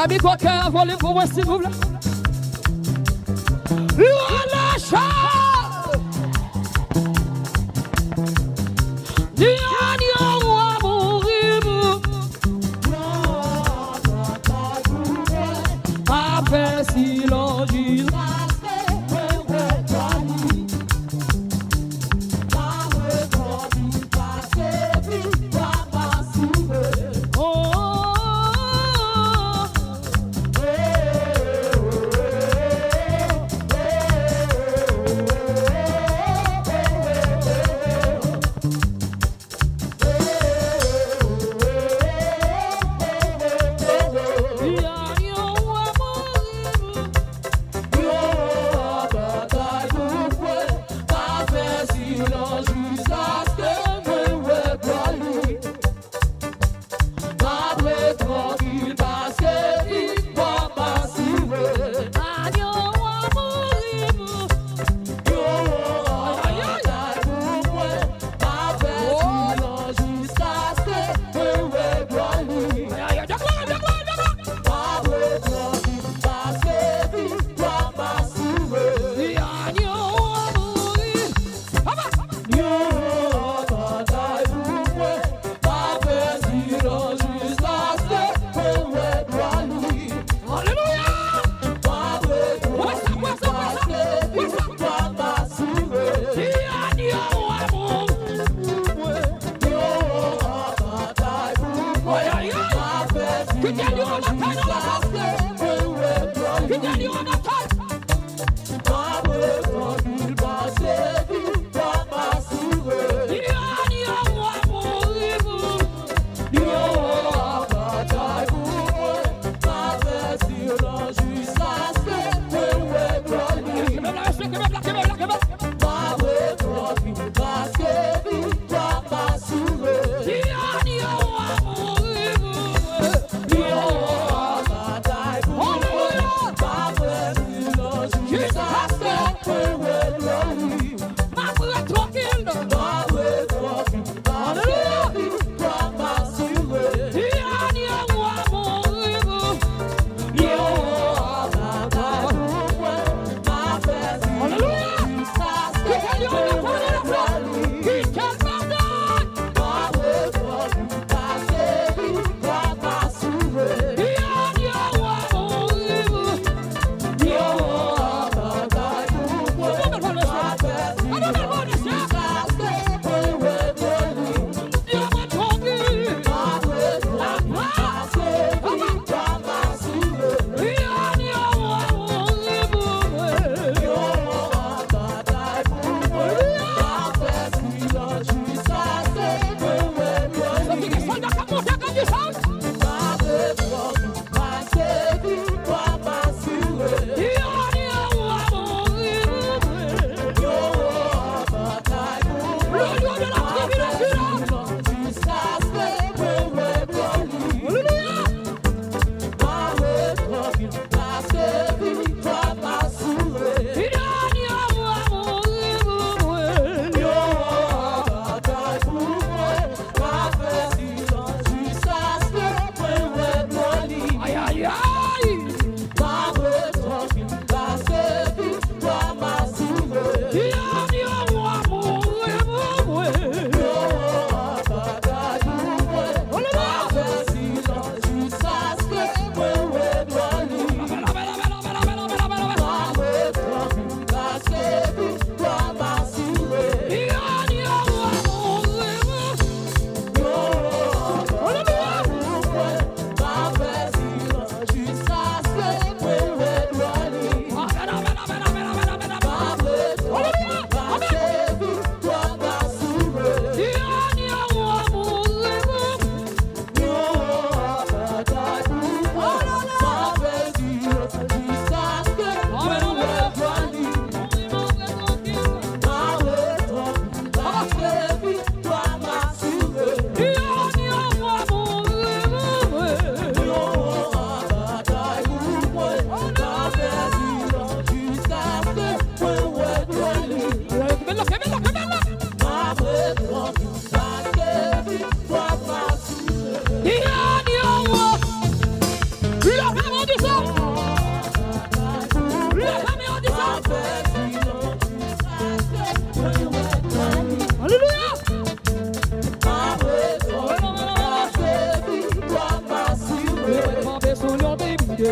Ami quoi qu'un volé pour moi s'il vous plaît. La chance. Si l'on dit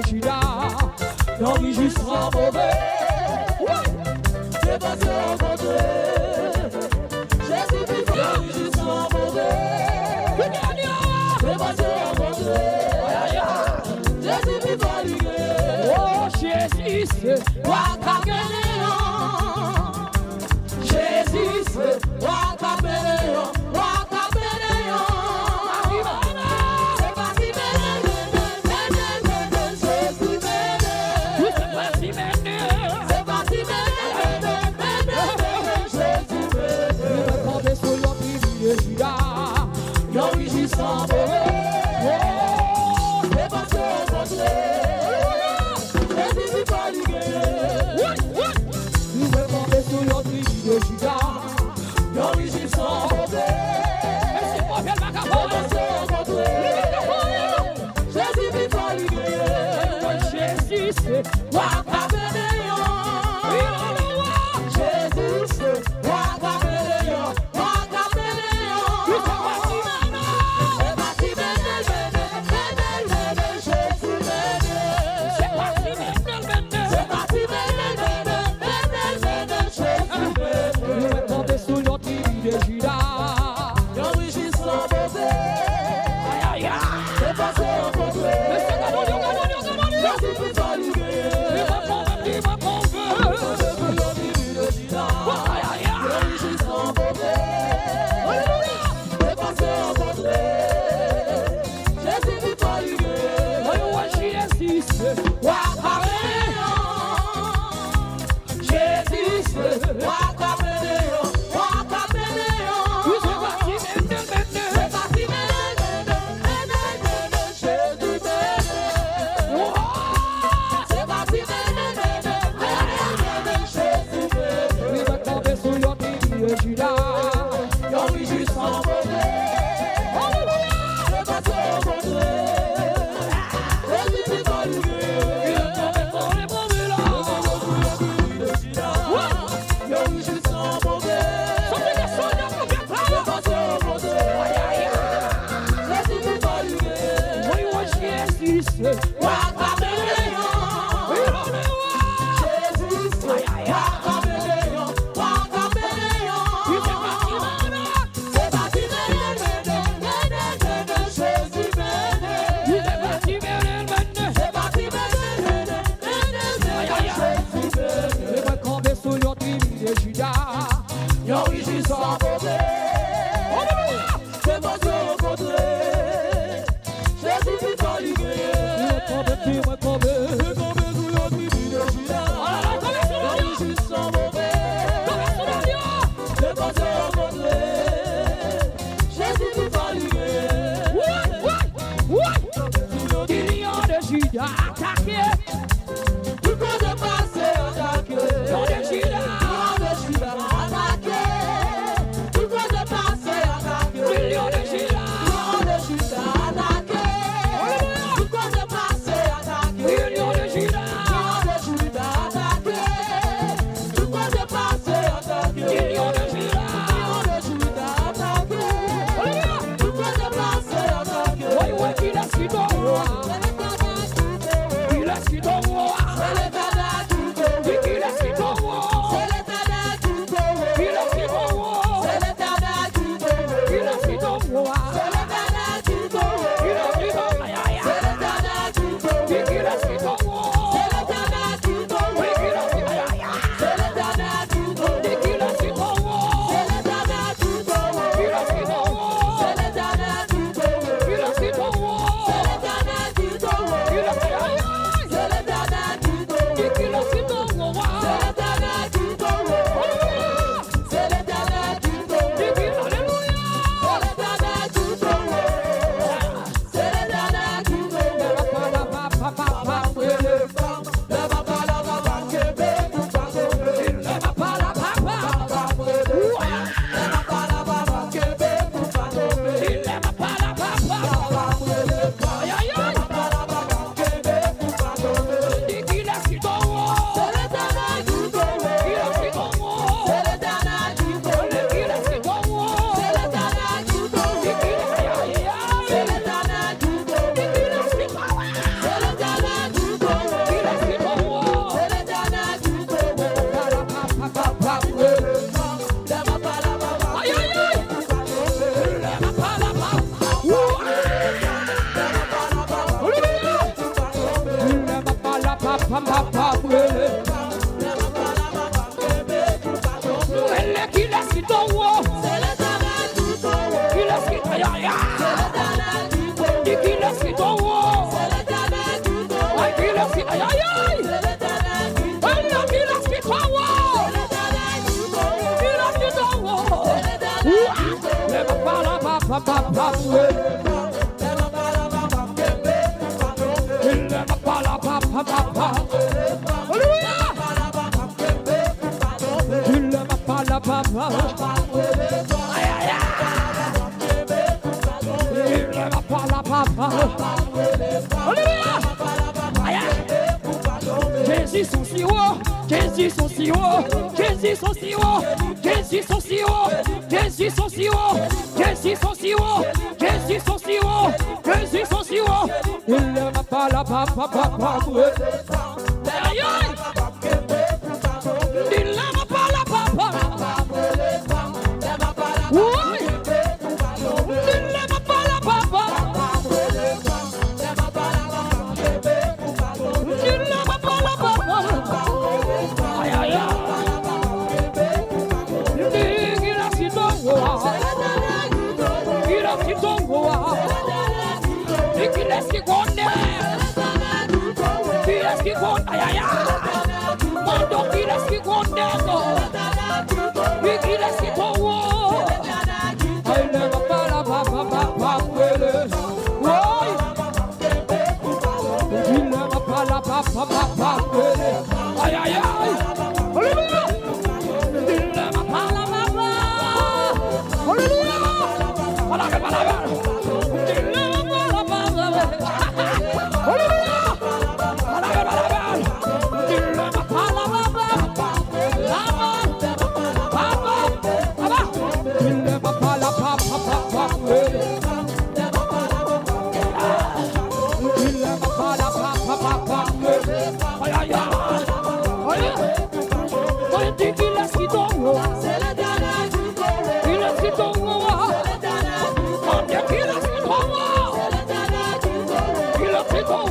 privilégia. L'enregistrement mauvais. C'est passé rencontré. Jésus vit l'enregistrement mauvais. C'est passé rencontré. Jésus vit validé. Oh Jésus, c'est Wakabeléon. Jésus, c'est Wakabeléon. Wakabeléon. C'est parti mener. Jésus mener. c'est parti maintenant. C'est parti mener. Jésus mener. Il va tomber sur le privilégia. L'enregistrement mauvais. C'est passé rencontré. Jésus vit validé. Il va tomber sur le privilégia. L'enregistrement mauvais. C'est pas bien C'est vagabond. passé rencontré. Jésus vit validé. Jésus, c'est Wakabeléon. Jésus, c'est Wakabeléon. Wakabeléon. C'est parti mener. Jésus mener. c'est parti maintenant. C'est parti mener. Jésus Il mener. va tomber sur le privilégia. L'enregistrement mauvais. Aïe, aïe. C'est passé rencontré. Mais c'est Jésus vit validé. Il va papa brûlé. Elle qui laisse qui tombe. Qui laisse qui aïe aïe aïe. Qui laisse qui tombe. Qui laisse qui aïe aïe aïe. Elle qui laisse qui tombe. Qui laisse qui tombe. Le papa la papa brûlé. Le papa la papa. Alléluia. Il ne m'a pas la papa. Aïe aïe aïe. Il ne m'a pas la papa. Alléluia. Aïe aïe. Jésus son si haut. Jésus son si haut. Jésus son si haut. Jésus son si haut. Jésus son si haut. Jésus son si haut. Jésus son si haut. Jésus son si haut. Il ne m'a pas la papa. Aïe aïe. Il ne m'a pas la papa. Oui. Il ne m'a pas la papa. Il ne m'a pas la papa. Aïe aïe aïe. Il a si tongo. Il a si tongo. Et qu'il laisse qui connaît. Qui laisse qui connaît. Aïe aïe aïe. Mando qui laisse qui connaît. Et qui laisse qui tongo. Il ne m'a pas la papa. Oui. Il ne m'a pas la papa. Aïe aïe aïe. Alléluia. Il ne m'a pas la papa. Alléluia. Il ne m'a pas la papa. Alléluia. Il ne m'a pas la papa. Il ne m'a pas la papa. Il ne m'a pas la papa. Aïe aïe aïe. On dit qu'il laisse qui tombe. Il laisse qui tombe. On dit qu'il laisse qui tombe. Il laisse qui tombe. Il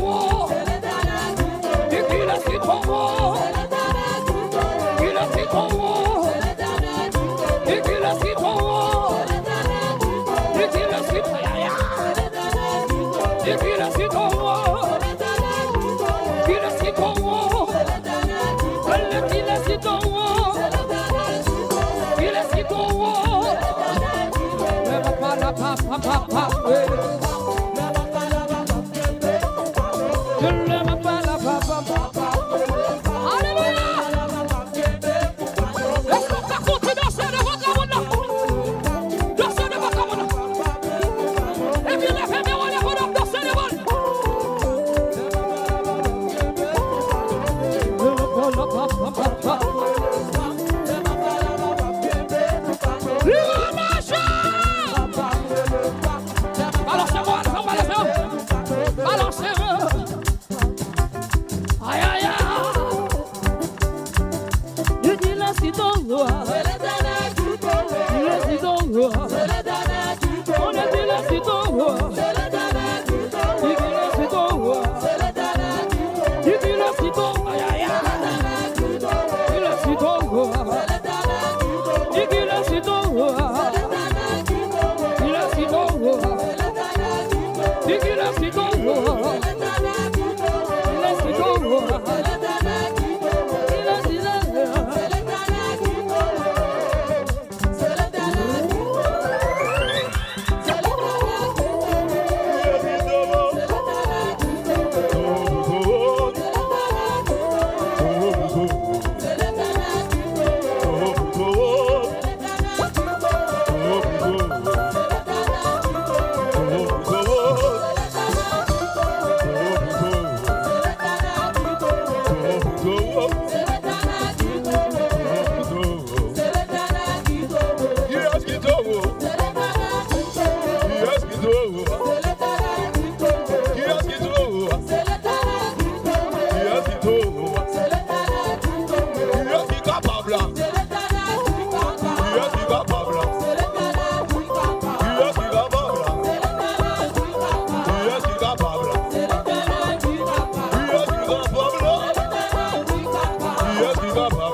laisse qui tombe. Il laisse qui tombe. Il laisse qui tombe. Never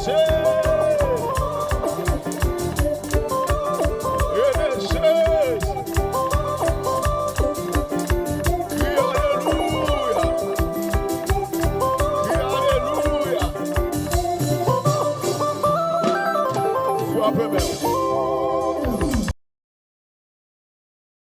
Say